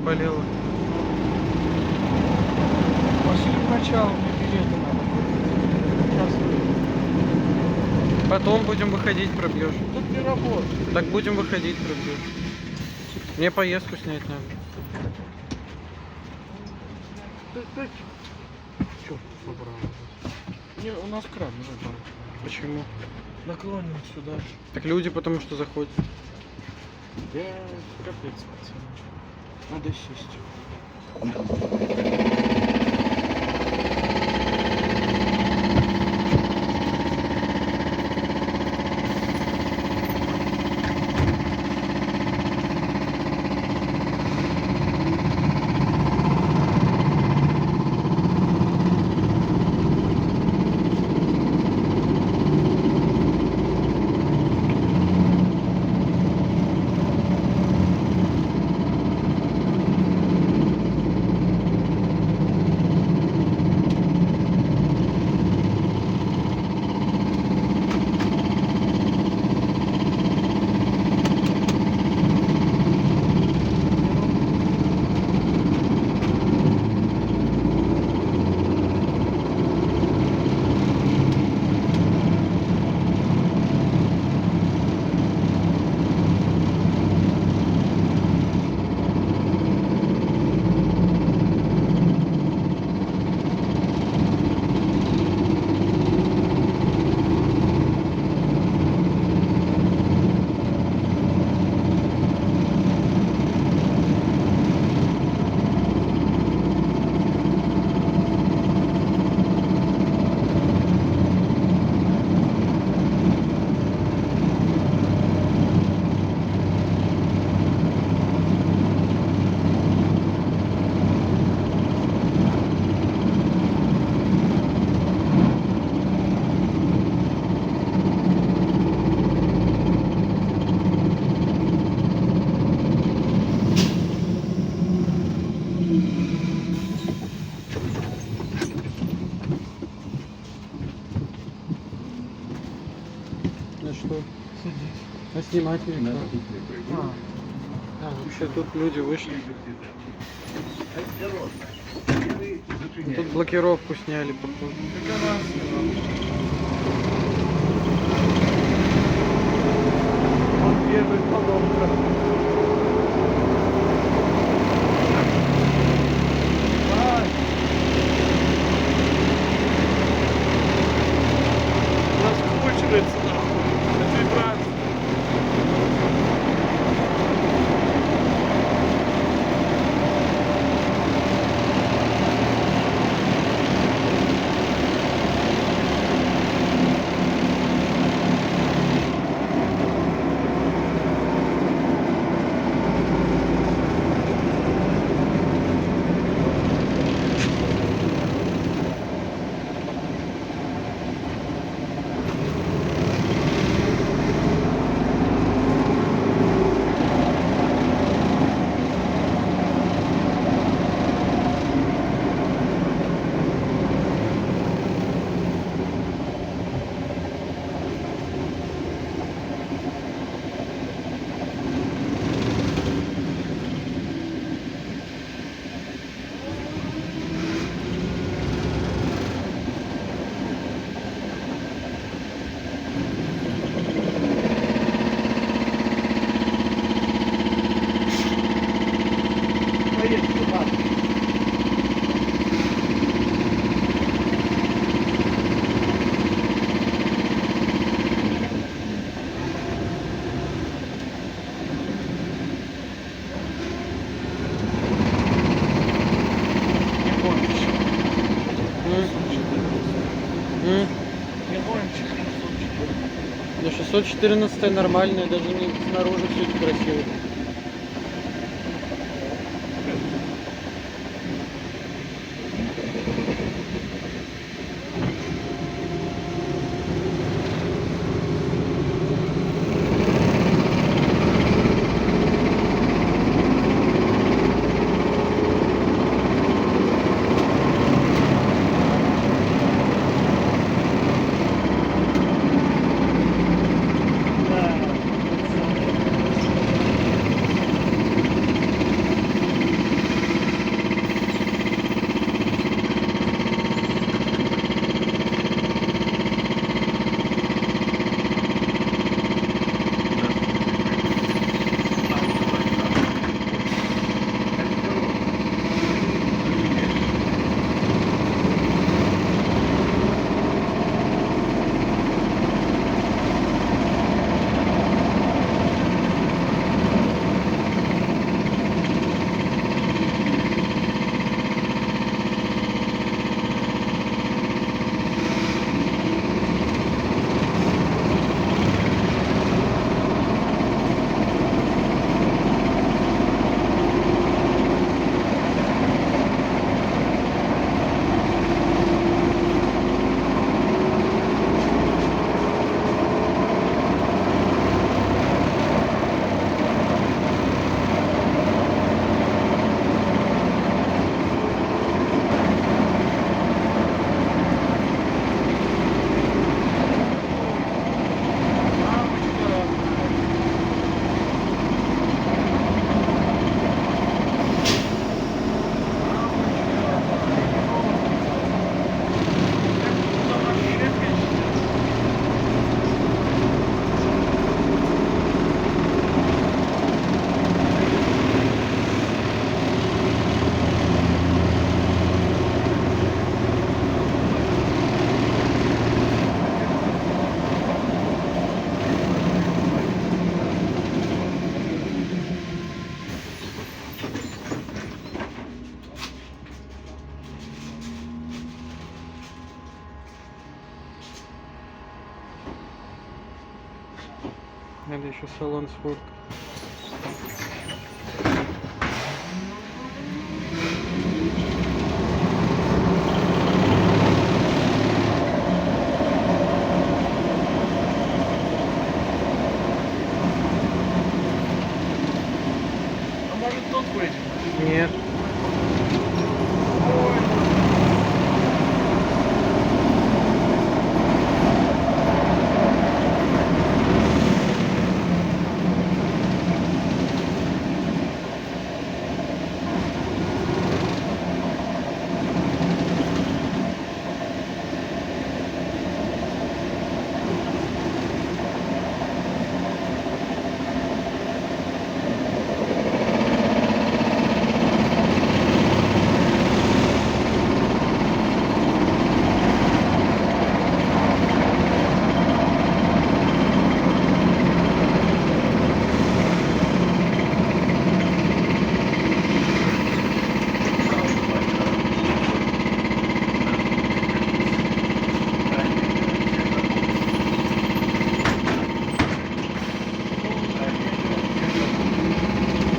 болела. Пошли к началу, мне билеты надо. Сейчас Потом будем выходить, пробьешь. тут не работает. Так будем выходить, пробьешь. Мне поездку снять надо. Чё забрал? Не, у нас кран не забрал. Почему? Наклонен сюда. Так люди потому что заходят. Да, капец, пацаны. Надо сесть. Ну что? Садись. А снимать нельзя. А, Вообще тут люди вышли. Тут блокировку сняли, походу. это раз он первый поломка. Ай. Раскручивается нахуй. Это вибрация. Поехали, ладно. Не гонщик. Не гонщик, 714. Ну 614 нормальная, даже не снаружи все это красиво. Надо еще салон сфоткать. А может тут выйдем? Нет.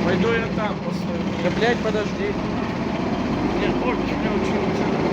Пойду я там посмотрю. Да, блядь, подожди. Нет, вот тебе учился.